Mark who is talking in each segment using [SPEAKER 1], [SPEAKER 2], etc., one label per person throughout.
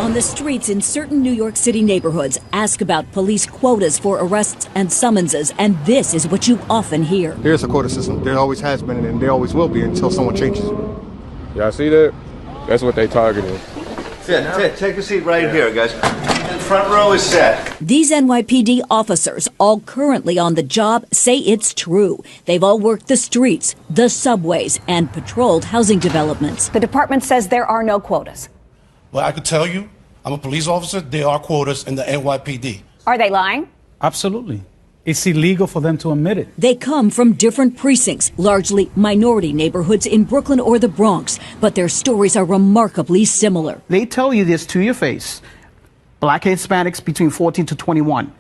[SPEAKER 1] On the streets in certain New York City neighborhoods, ask about police quotas for arrests and summonses, and this is what you often hear.
[SPEAKER 2] There's a quota system. There always has been, and there always will be until someone changes it.
[SPEAKER 3] Y'all see that? That's what they targeted.
[SPEAKER 4] Take a seat right here, guys. The front row is set.
[SPEAKER 1] These NYPD officers, all currently on the job, say it's true. They've all worked the streets, the subways, and patrolled housing developments.
[SPEAKER 5] The department says there are no quotas.
[SPEAKER 6] Well, I could tell you, I'm a police officer. There are quotas in the NYPD.
[SPEAKER 5] Are they lying?
[SPEAKER 7] Absolutely. It's illegal for them to admit it.
[SPEAKER 1] They come from different precincts, largely minority neighborhoods in Brooklyn or the Bronx, but their stories are remarkably similar.
[SPEAKER 8] They tell you this to your face. Black Hispanics between 14 to 21.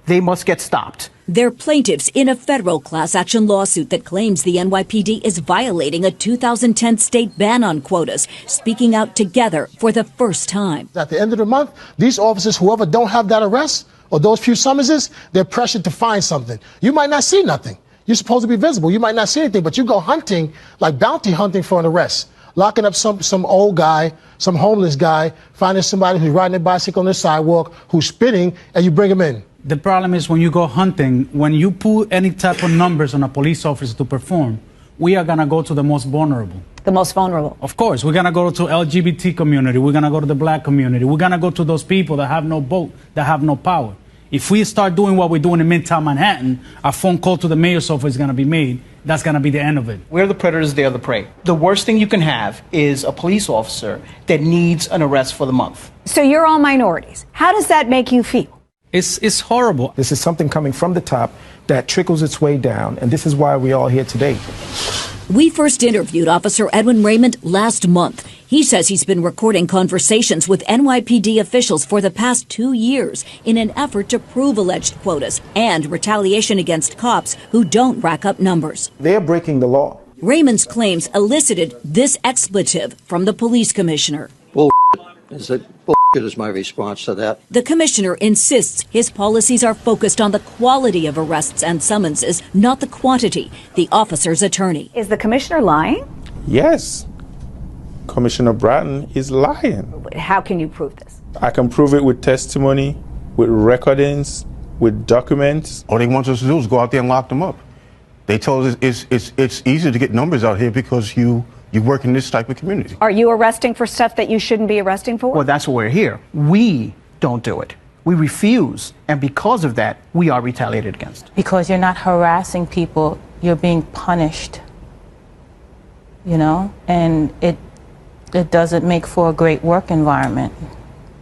[SPEAKER 8] They must get stopped.
[SPEAKER 1] They're plaintiffs in a federal class action lawsuit that claims the NYPD is violating a 2010 state ban on quotas, speaking out together for the first time.
[SPEAKER 9] At the end of the month, these officers, whoever don't have that arrest or those few summonses, they're pressured to find something. You might not see nothing. You're supposed to be visible. You might not see anything, but you go hunting, like bounty hunting for an arrest. Locking up some old guy, some homeless guy, finding somebody who's riding their bicycle on the sidewalk, who's spitting, and you bring him in.
[SPEAKER 7] The problem is when you go hunting, when you put any type of numbers on a police officer to perform, we are going to go to the most vulnerable.
[SPEAKER 5] The most vulnerable?
[SPEAKER 7] Of course. We're going to go to LGBT community. We're going to go to the black community. We're going to go to those people that have no vote, that have no power. If we start doing what we're doing in Midtown Manhattan, a phone call to the mayor's office is going to be made. That's going to be the end of it.
[SPEAKER 8] We're the predators, they're the prey. The worst thing you can have is a police officer that needs an arrest for the month.
[SPEAKER 5] So you're all minorities. How does that make you feel?
[SPEAKER 7] It's horrible.
[SPEAKER 10] This is something coming from the top that trickles its way down, and this is why we're all here today.
[SPEAKER 1] We first interviewed Officer Edwin Raymond last month. He says he's been recording conversations with NYPD officials for the past 2 years in an effort to prove alleged quotas and retaliation against cops who don't rack up numbers.
[SPEAKER 10] They're breaking the law.
[SPEAKER 1] Raymond's claims elicited this expletive from the police commissioner.
[SPEAKER 11] Bullshit is my response to that.
[SPEAKER 1] The commissioner insists his policies are focused on the quality of arrests and summonses, not the quantity. The officer's attorney.
[SPEAKER 5] Is the commissioner lying?
[SPEAKER 3] Yes. Commissioner Bratton is lying.
[SPEAKER 5] How can you prove this?
[SPEAKER 3] I can prove it with testimony, with recordings, with documents.
[SPEAKER 12] All they want us to do is go out there and lock them up. They told us it's easier to get numbers out here because you work in this type of community.
[SPEAKER 5] Are you arresting for stuff that you shouldn't be arresting for?
[SPEAKER 8] Well, that's why we're here. We don't do it. We refuse, and because of that, we are retaliated against.
[SPEAKER 13] Because you're not harassing people, you're being punished. You know? And it doesn't make for a great work environment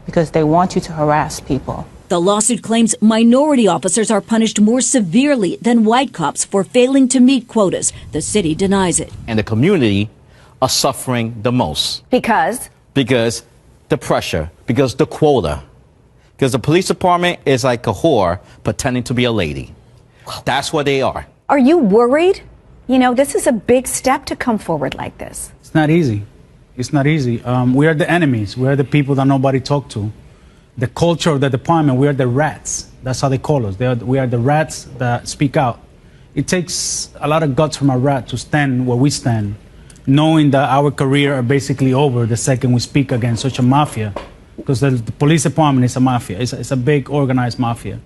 [SPEAKER 13] because they want you to harass people.
[SPEAKER 1] The lawsuit claims minority officers are punished more severely than white cops for failing to meet quotas. The city denies it.
[SPEAKER 14] And the community are suffering the most.
[SPEAKER 5] Because?
[SPEAKER 14] Because the pressure, because the quota. Because the police department is like a whore pretending to be a lady. That's what they are.
[SPEAKER 5] Are you worried? You know, this is a big step to come forward like this.
[SPEAKER 7] It's not easy. It's not easy. We are the enemies. We are the people that nobody talk to. The culture of the department, we are the rats. That's how they call us. We are the rats that speak out. It takes a lot of guts from a rat to stand where we stand, knowing that our career are basically over the second we speak against such a mafia. Because the police department is a mafia. It's a big organized mafia.